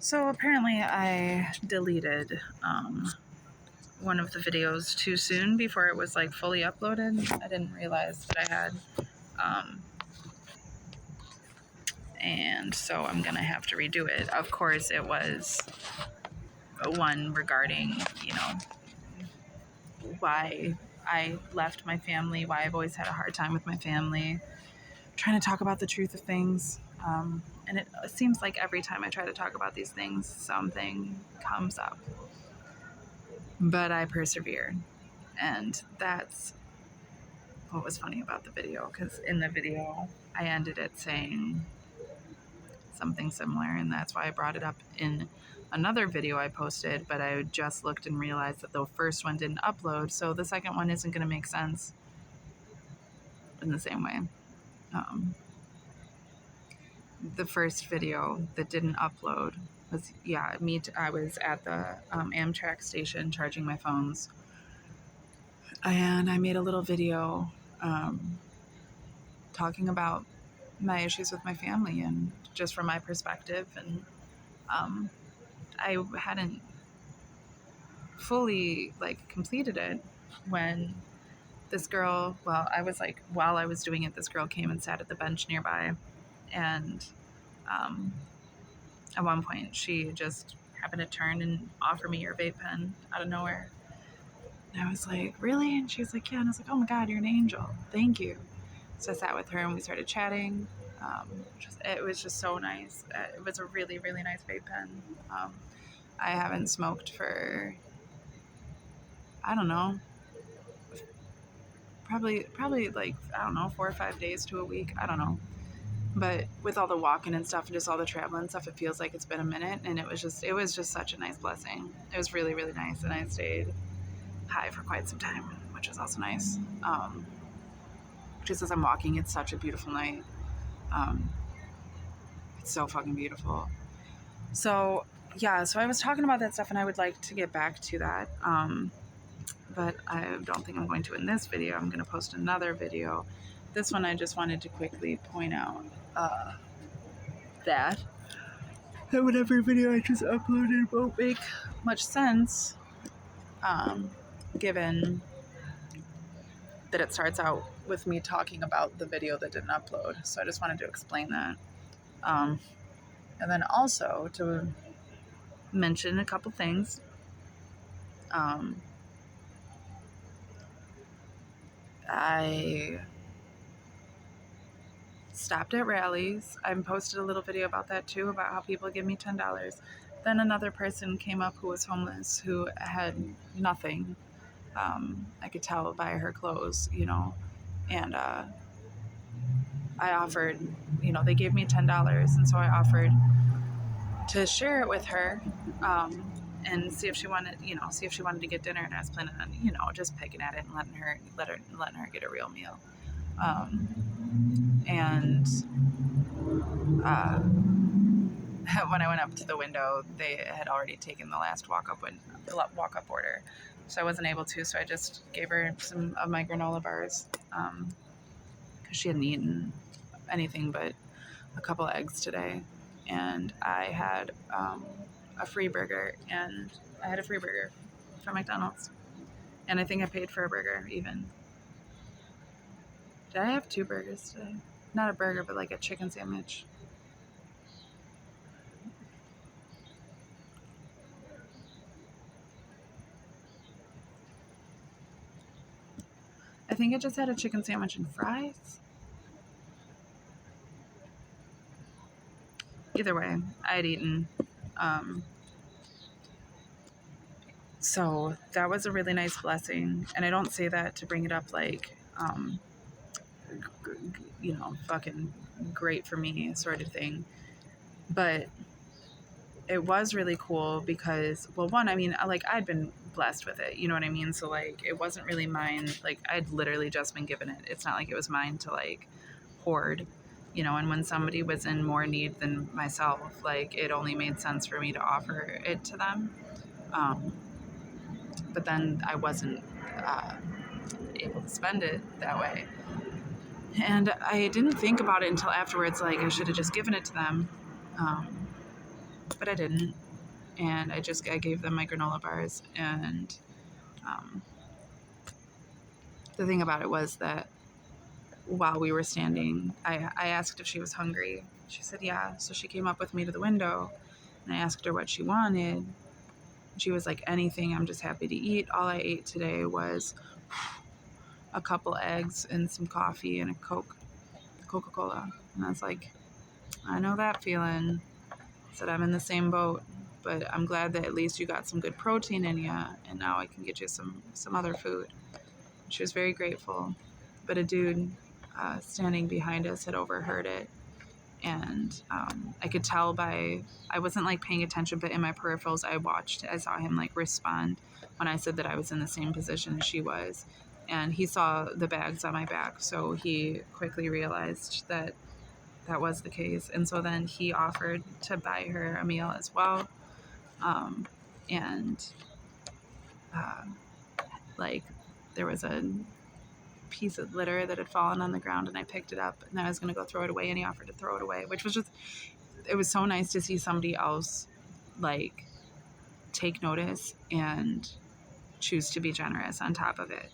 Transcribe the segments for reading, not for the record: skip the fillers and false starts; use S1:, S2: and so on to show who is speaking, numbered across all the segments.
S1: So apparently I deleted one of the videos too soon before it was like fully uploaded. I didn't realize that I had. And so I'm gonna have to redo it. Of course, it was one regarding, why I left my family, why I've always had a hard time with my family, trying to talk about the truth of things. And it seems like every time I try to talk about these things, something comes up. But I persevered. And that's what was funny about the video, because in the video, I ended it saying something similar, and that's why I brought it up in another video I posted, but I just looked and realized that the first one didn't upload, so the second one isn't going to make sense in the same way. The first video that didn't upload was, I was at the Amtrak station charging my phones, and I made a little video talking about my issues with my family and just from my perspective. And I hadn't fully completed it when this girl, while I was doing it, this girl came and sat at the bench nearby. And at one point she just happened to turn and offer me her vape pen out of nowhere. And I was like, really? And she was like, yeah. And I was like, oh my God, you're an angel. Thank you. So I sat with her and we started chatting. It was just so nice. It was a really, really nice vape pen. I haven't smoked for, I don't know, probably 4 or 5 days to a week. I don't know. But with all the walking and stuff and just all the traveling and stuff, it feels like it's been a minute. And it was just such a nice blessing. It was really, really nice. And I stayed high for quite some time, which was also nice. Just as I'm walking, it's such a beautiful night. It's so fucking beautiful. So I was talking about that stuff, and I would like to get back to that. But I don't think I'm going to in this video. I'm going to post another video. This one I just wanted to quickly point out that whatever video I just uploaded won't make much sense, given that it starts out with me talking about the video that didn't upload. So I just wanted to explain that. And then also to mention a couple things. I stopped at rallies. I posted a little video about that too, about how people give me $10. Then another person came up who was homeless, who had nothing. I could tell by her clothes, and I offered, they gave me $10, and so I offered to share it with her, and see if she wanted to get dinner. And I was planning on, just picking at it and letting her get a real meal. And when I went up to the window, they had already taken the last walk-up order, so I wasn't able to. So I just gave her some of my granola bars, because she hadn't eaten anything but a couple eggs today. And I had a free burger from McDonald's, and I think I paid for a burger even. Did I have 2 burgers today? Not a burger, but like a chicken sandwich. I think I just had a chicken sandwich and fries. Either way, I had eaten. So that was a really nice blessing. And I don't say that to bring it up like, fucking great for me sort of thing. But it was really cool because, well, one, I mean, I'd been blessed with it, you know what I mean? So it wasn't really mine. I'd literally just been given it. It's not like it was mine to hoard, and when somebody was in more need than myself, it only made sense for me to offer it to them. But then I wasn't able to spend it that way. And I didn't think about it until afterwards, I should have just given it to them. but I didn't. And I gave them my granola bars. And um, the thing about it was that while we were standing, I asked if she was hungry. She said, yeah. So she came up with me to the window, and I asked her what she wanted. She was like, anything, I'm just happy to eat. All I ate today was a couple eggs and some coffee and a Coca-Cola. And I was like, I know that feeling. I said, I'm in the same boat, but I'm glad that at least you got some good protein in you, and now I can get you some other food. She was very grateful, but a dude standing behind us had overheard it. And I could tell I wasn't like paying attention, but in my peripherals, I saw him like respond when I said that I was in the same position as she was. And he saw the bags on my back, so he quickly realized that that was the case. And so then he offered to buy her a meal as well. And uh, like there was a piece of litter that had fallen on the ground, and I picked it up, and I was going to go throw it away, and he offered to throw it away, which was just, it was so nice to see somebody else like take notice and choose to be generous on top of it.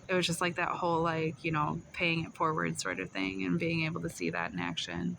S1: It was just like that whole, like, you know, paying it forward sort of thing, and being able to see that in action,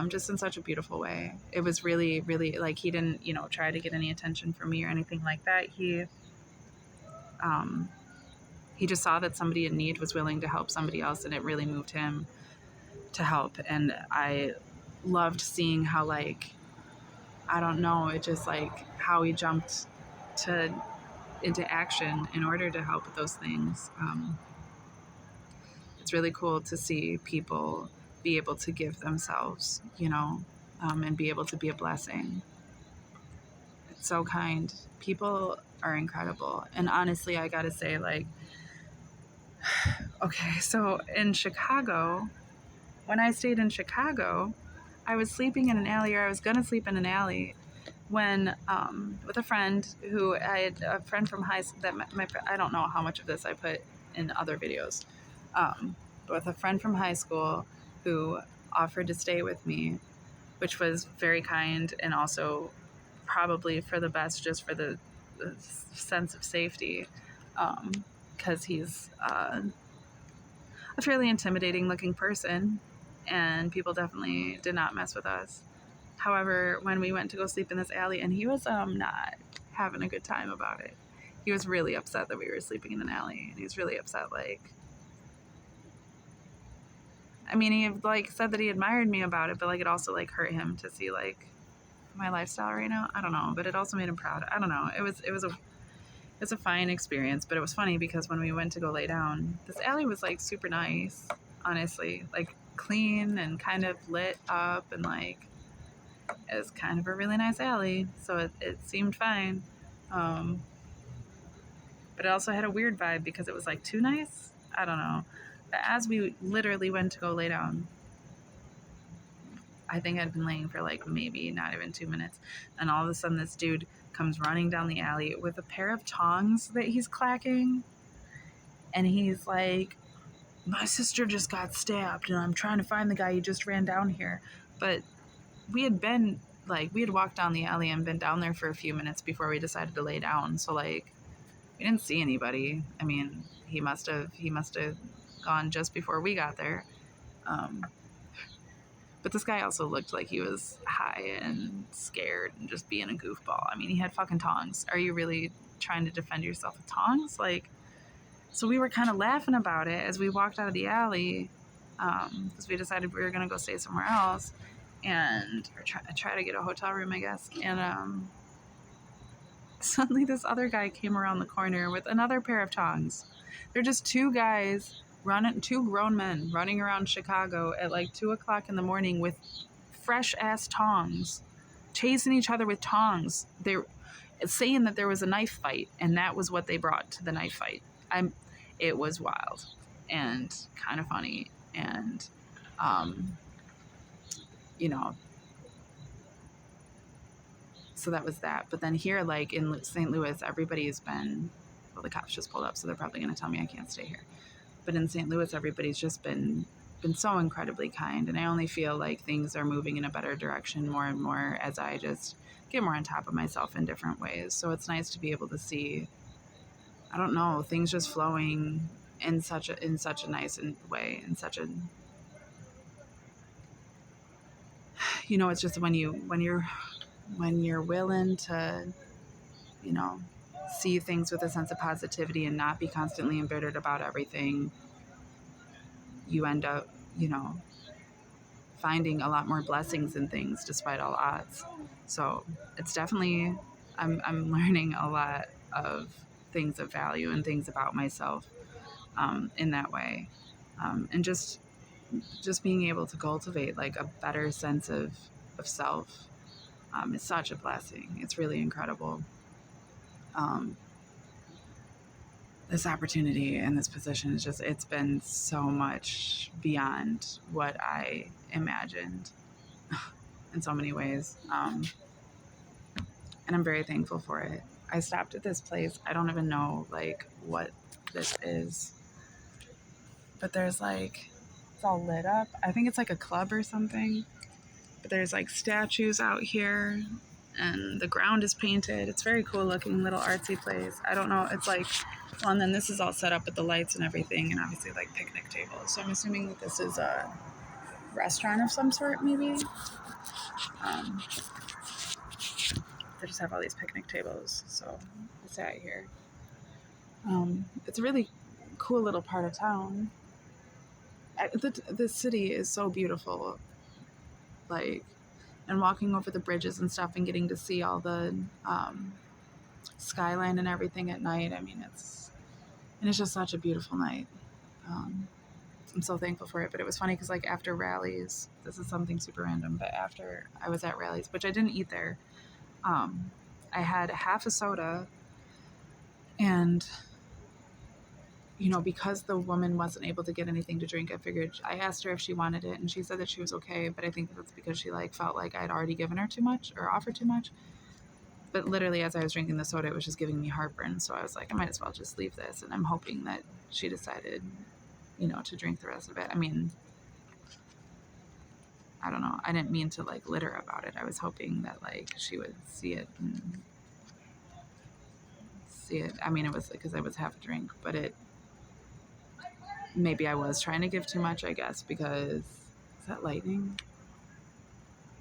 S1: just in such a beautiful way. It was really, really, like, he didn't, you know, try to get any attention from me or anything like that. He just saw that somebody in need was willing to help somebody else, and it really moved him to help. And I loved seeing how, like, I don't know, it just like how he jumped into action in order to help with those things. It's really cool to see people be able to give themselves, you know, and be able to be a blessing. It's so kind. People are incredible. And honestly, I gotta say, like, okay, so in Chicago, when I stayed in Chicago, I was sleeping in an alley, or I was gonna sleep in an alley, when with a friend who I had a friend from high school that I don't know how much of this I put in other videos, but with a friend from high school who offered to stay with me, which was very kind, and also probably for the best, just for the sense of safety, because he's a fairly intimidating looking person, and people definitely did not mess with us. However, when we went to go sleep in this alley, and he was not having a good time about it. He was really upset that we were sleeping in an alley, and he was really upset, like, I mean, he like said that he admired me about it, but like it also like hurt him to see like my lifestyle right now. I don't know, but it also made him proud. I don't know. It was a fine experience, but it was funny because when we went to go lay down, this alley was like super nice, honestly, like clean and kind of lit up, and like it was kind of a really nice alley, so it seemed fine. But it also had a weird vibe because it was like too nice. I don't know. But as we literally went to go lay down, I think I'd been laying for like maybe not even 2 minutes, and all of a sudden this dude comes running down the alley with a pair of tongs that he's clacking, and he's like, my sister just got stabbed, and I'm trying to find the guy who just ran down here. But we had walked down the alley and been down there for a few minutes before we decided to lay down, so like we didn't see anybody. I mean, he must have gone just before we got there. But this guy also looked like he was high and scared and just being a goofball. I mean, he had fucking tongs. Are you really trying to defend yourself with tongs? Like, so we were kind of laughing about it as we walked out of the alley, because we decided we were going to go stay somewhere else, and try to get a hotel room, I guess. And suddenly this other guy came around the corner with another pair of tongs. They're just two grown men running around Chicago at like 2:00 in the morning with fresh ass tongs, chasing each other with tongs. They're saying that there was a knife fight, and that was what they brought to the knife fight. It was wild and kind of funny, and you know, so that was that. But then here, like in St. Louis, everybody's been, well, the cops just pulled up, so they're probably going to tell me I can't stay here. But in St. Louis, everybody's just been been so incredibly kind, and I only feel like things are moving in a better direction more and more as I just get more on top of myself in different ways. So it's nice to be able to see, I don't know, things just flowing in such a nice way, in such a, you know, it's just when you're willing to, you know, see things with a sense of positivity and not be constantly embittered about everything, you end up, you know, finding a lot more blessings in things despite all odds. So it's definitely, I'm learning a lot of things of value and things about myself in that way. And just being able to cultivate like a better sense of self is such a blessing. It's really incredible. This opportunity and this position is just, it's been so much beyond what I imagined in so many ways. And I'm very thankful for it. I stopped at this place. I don't even know like what this is, but there's like, it's all lit up. I think it's like a club or something, but there's like statues out here and the ground is painted. It's very cool looking, little artsy place. I don't know. It's like, well, and then this is all set up with the lights and everything, and obviously like picnic tables. So I'm assuming that this is a restaurant of some sort, maybe. They just have all these picnic tables, so I sat here. It's a really cool little part of town. The city is so beautiful, like, and walking over the bridges and stuff and getting to see all the skyline and everything at night. I mean, it's just such a beautiful night. I'm so thankful for it. But it was funny because like after rallies, this is something super random, but after I was at rallies, which I didn't eat there, I had half a soda, and you know, because the woman wasn't able to get anything to drink, I asked her if she wanted it, and she said that she was okay, but I think that's because she like felt like I'd already given her too much or offered too much. But literally as I was drinking the soda, it was just giving me heartburn, so I was like, I might as well just leave this, and I'm hoping that she decided, you know, to drink the rest of it. I mean, I don't know, I didn't mean to like litter about it. I was hoping that like she would see it. I mean, it was because I was half a drink, but maybe I was trying to give too much, I guess, because, is that lightning?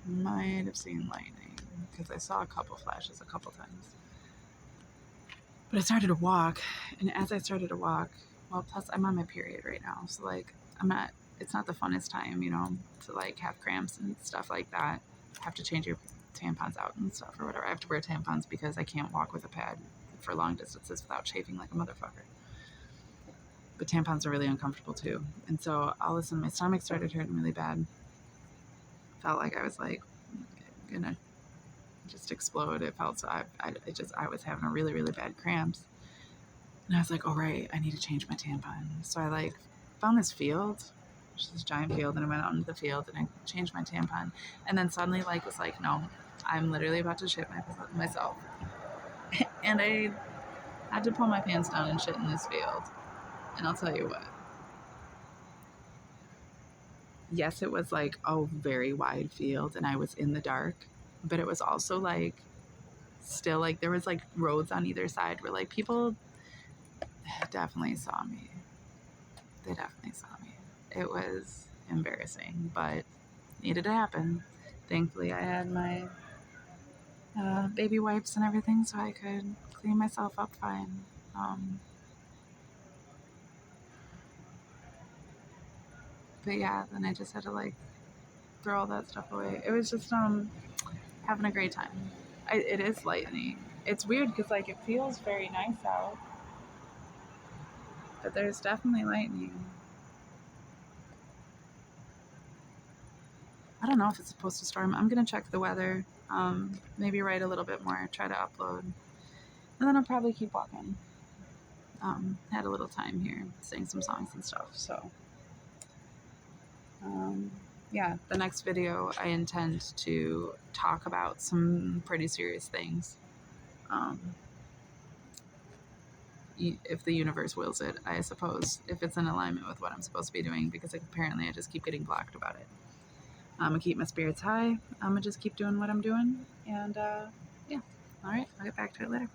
S1: Might have seen lightning, because I saw a couple flashes a couple times. But I started to walk, and as I started to walk, well, plus I'm on my period right now, so like, it's not the funnest time, you know, to like have cramps and stuff like that. Have to change your tampons out and stuff or whatever. I have to wear tampons because I can't walk with a pad for long distances without chafing like a motherfucker. But tampons are really uncomfortable too. And so all of a sudden my stomach started hurting really bad. Felt like I was like gonna just explode. It felt so, I was having a really, really bad cramps. And I was like, oh right, I need to change my tampon. So I like found this field, which is this giant field, and I went out into the field and I changed my tampon. And then suddenly like was like, no, I'm literally about to shit myself. And I had to pull my pants down and shit in this field. And I'll tell you what. Yes, it was like a very wide field and I was in the dark, but it was also like still like there was like roads on either side where like people definitely saw me. They definitely saw me. It was embarrassing, but needed to happen. Thankfully, I had my baby wipes and everything so I could clean myself up fine. But yeah, then I just had to like throw all that stuff away. It was just having a great time. It is lightning. It's weird because like it feels very nice out, but there's definitely lightning. I don't know if it's supposed to storm. I'm gonna check the weather. Maybe write a little bit more. Try to upload, and then I'll probably keep walking. Had a little time here, sing some songs and stuff. So. Yeah, the next video I intend to talk about some pretty serious things. if the universe wills it, I suppose, if it's in alignment with what I'm supposed to be doing, because apparently I just keep getting blocked about it. I'm gonna keep my spirits high. I'm gonna just keep doing what I'm doing, and yeah. All right, I'll get back to it later.